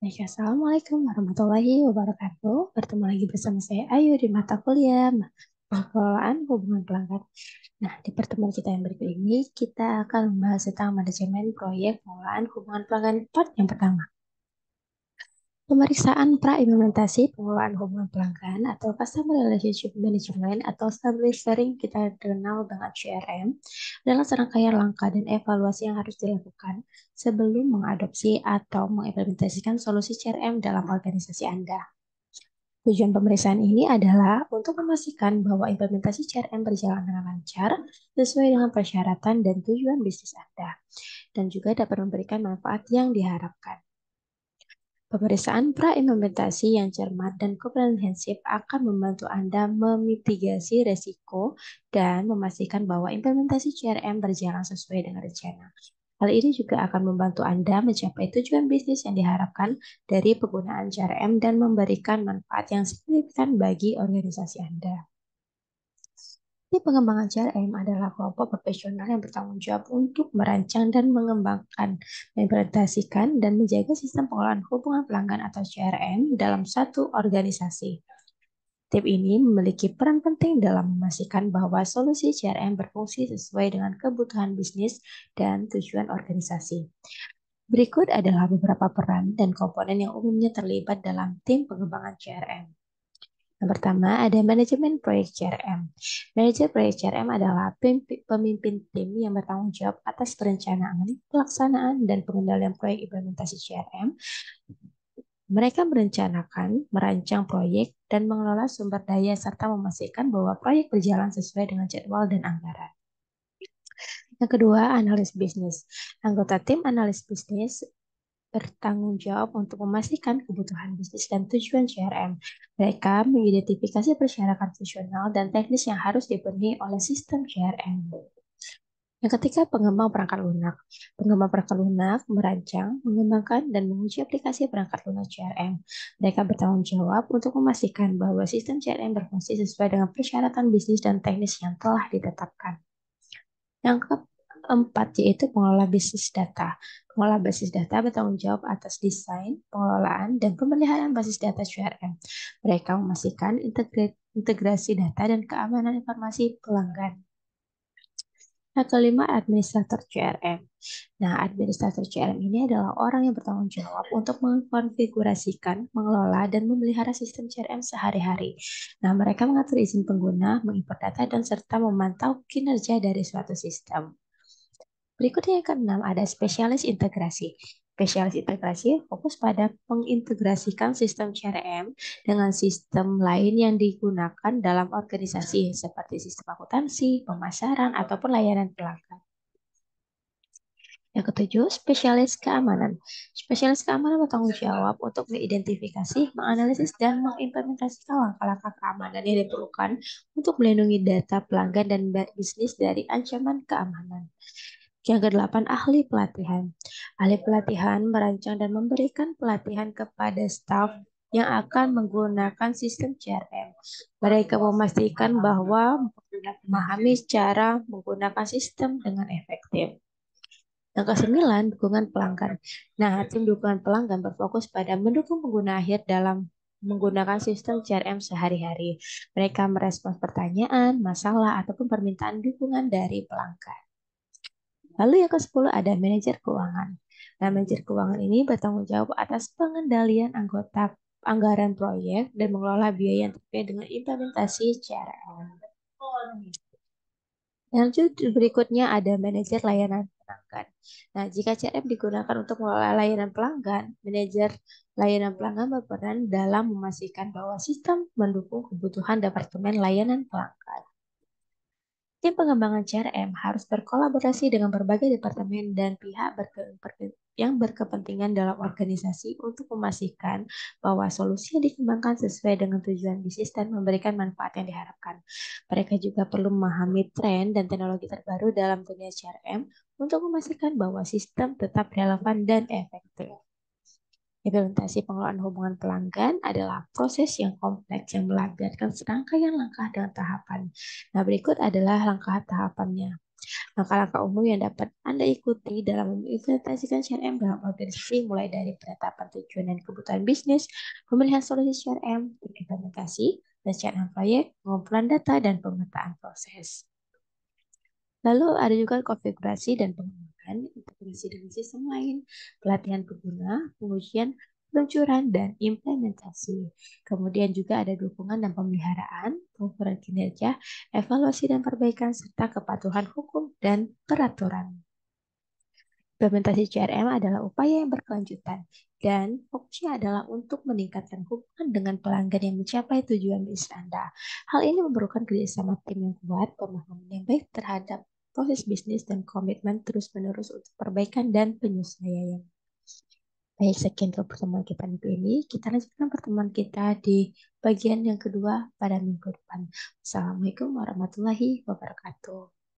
Baik, Assalamualaikum warahmatullahi wabarakatuh. Bertemu lagi bersama saya Ayu di mata kuliah pengelolaan hubungan pelanggan. Nah, di pertemuan kita yang berikut ini, kita akan membahas tentang manajemen proyek pengelolaan hubungan pelanggan part yang pertama. Pemeriksaan pra-implementasi pengelolaan hubungan pelanggan atau Customer Relationship Management atau sering kita kenal dengan CRM adalah serangkaian langkah dan evaluasi yang harus dilakukan sebelum mengadopsi atau mengimplementasikan solusi CRM dalam organisasi Anda. Tujuan pemeriksaan ini adalah untuk memastikan bahwa implementasi CRM berjalan dengan lancar sesuai dengan persyaratan dan tujuan bisnis Anda, dan juga dapat memberikan manfaat yang diharapkan. Pemeriksaan pra-implementasi yang cermat dan komprehensif akan membantu Anda memitigasi resiko dan memastikan bahwa implementasi CRM berjalan sesuai dengan rencana. Hal ini juga akan membantu Anda mencapai tujuan bisnis yang diharapkan dari penggunaan CRM dan memberikan manfaat yang signifikan bagi organisasi Anda. Tim pengembangan CRM adalah kelompok profesional yang bertanggung jawab untuk merancang dan mengembangkan, mengimplementasikan, dan menjaga sistem pengelolaan hubungan pelanggan atau CRM dalam satu organisasi. Tim ini memiliki peran penting dalam memastikan bahwa solusi CRM berfungsi sesuai dengan kebutuhan bisnis dan tujuan organisasi. Berikut adalah beberapa peran dan komponen yang umumnya terlibat dalam tim pengembangan CRM. Yang pertama, ada manajemen proyek CRM. Manajer proyek CRM adalah pemimpin tim yang bertanggung jawab atas perencanaan, pelaksanaan, dan pengendalian proyek implementasi CRM. Mereka merencanakan, merancang proyek, dan mengelola sumber daya serta memastikan bahwa proyek berjalan sesuai dengan jadwal dan anggaran. Yang kedua, analis bisnis. Anggota tim analis bisnis bertanggung jawab untuk memastikan kebutuhan bisnis dan tujuan CRM. Mereka mengidentifikasi persyaratan fungsional dan teknis yang harus dipenuhi oleh sistem CRM. Yang ketiga, pengembang perangkat lunak. Pengembang perangkat lunak merancang, mengembangkan, dan menguji aplikasi perangkat lunak CRM. Mereka bertanggung jawab untuk memastikan bahwa sistem CRM berfungsi sesuai dengan persyaratan bisnis dan teknis yang telah ditetapkan. Yang keempat, yaitu pengelola bisnis data. Pengelola basis data bertanggung jawab atas desain, pengelolaan, dan pemeliharaan basis data CRM. Mereka memastikan integrasi data dan keamanan informasi pelanggan. Yang kelima, administrator CRM. Nah, administrator CRM ini adalah orang yang bertanggung jawab untuk mengkonfigurasikan, mengelola, dan memelihara sistem CRM sehari-hari. Nah, mereka mengatur izin pengguna, mengimport data, dan serta memantau kinerja dari suatu sistem. Berikutnya yang keenam, ada spesialis integrasi. Spesialis integrasi fokus pada mengintegrasikan sistem CRM dengan sistem lain yang digunakan dalam organisasi seperti sistem akuntansi, pemasaran, ataupun layanan pelanggan. Yang ketujuh, spesialis keamanan. Spesialis keamanan bertanggung jawab untuk mengidentifikasi, menganalisis, dan mengimplementasikan langkah-langkah keamanan yang diperlukan untuk melindungi data pelanggan dan bisnis dari ancaman keamanan. Yang kedelapan, ahli pelatihan. Ahli pelatihan merancang dan memberikan pelatihan kepada staf yang akan menggunakan sistem CRM. Mereka memastikan bahwa memahami cara menggunakan sistem dengan efektif. Yang kesembilan, dukungan pelanggan. Nah, tim dukungan pelanggan berfokus pada mendukung pengguna akhir dalam menggunakan sistem CRM sehari-hari. Mereka merespons pertanyaan, masalah, ataupun permintaan dukungan dari pelanggan. Lalu yang ke-10 ada manajer keuangan. Nah, manajer keuangan ini bertanggung jawab atas pengendalian anggaran proyek dan mengelola biaya yang terkait dengan implementasi CRM. Lanjut berikutnya ada manajer layanan pelanggan. Nah, jika CRM digunakan untuk mengelola layanan pelanggan, manajer layanan pelanggan berperan dalam memastikan bahwa sistem mendukung kebutuhan departemen layanan pelanggan. Tim pengembangan CRM harus berkolaborasi dengan berbagai departemen dan pihak yang berkepentingan dalam organisasi untuk memastikan bahwa solusi yang dikembangkan sesuai dengan tujuan bisnis dan memberikan manfaat yang diharapkan. Mereka juga perlu memahami tren dan teknologi terbaru dalam dunia CRM untuk memastikan bahwa sistem tetap relevan dan efektif. Implementasi pengelolaan hubungan pelanggan adalah proses yang kompleks yang melibatkan serangkaian langkah dan tahapan. Nah, berikut adalah langkah tahapannya. Langkah-langkah umum yang dapat Anda ikuti dalam mengimplementasikan CRM dalam organisasi mulai dari penetapan tujuan dan kebutuhan bisnis, pemilihan solusi CRM, implementasi, perencanaan proyek, pengumpulan data, dan pemetaan proses. Lalu ada juga konfigurasi dan pengembangan integrasi dengan sistem lain, pelatihan pengguna, pengujian, peluncuran, dan implementasi. Kemudian juga ada dukungan dan pemeliharaan, pengukuran kinerja, evaluasi dan perbaikan, serta kepatuhan hukum dan peraturan. Implementasi CRM adalah upaya yang berkelanjutan dan fokusnya adalah untuk meningkatkan hubungan dengan pelanggan yang mencapai tujuan bisnis Anda. Hal ini memerlukan kerjasama tim yang kuat, pemahaman yang baik terhadap proses bisnis, dan komitmen terus-menerus untuk perbaikan dan penyesuaian. Baik, sekian untuk pertemuan kita minggu ini. Kita lanjutkan pertemuan kita di bagian yang kedua pada minggu depan. Assalamualaikum warahmatullahi wabarakatuh.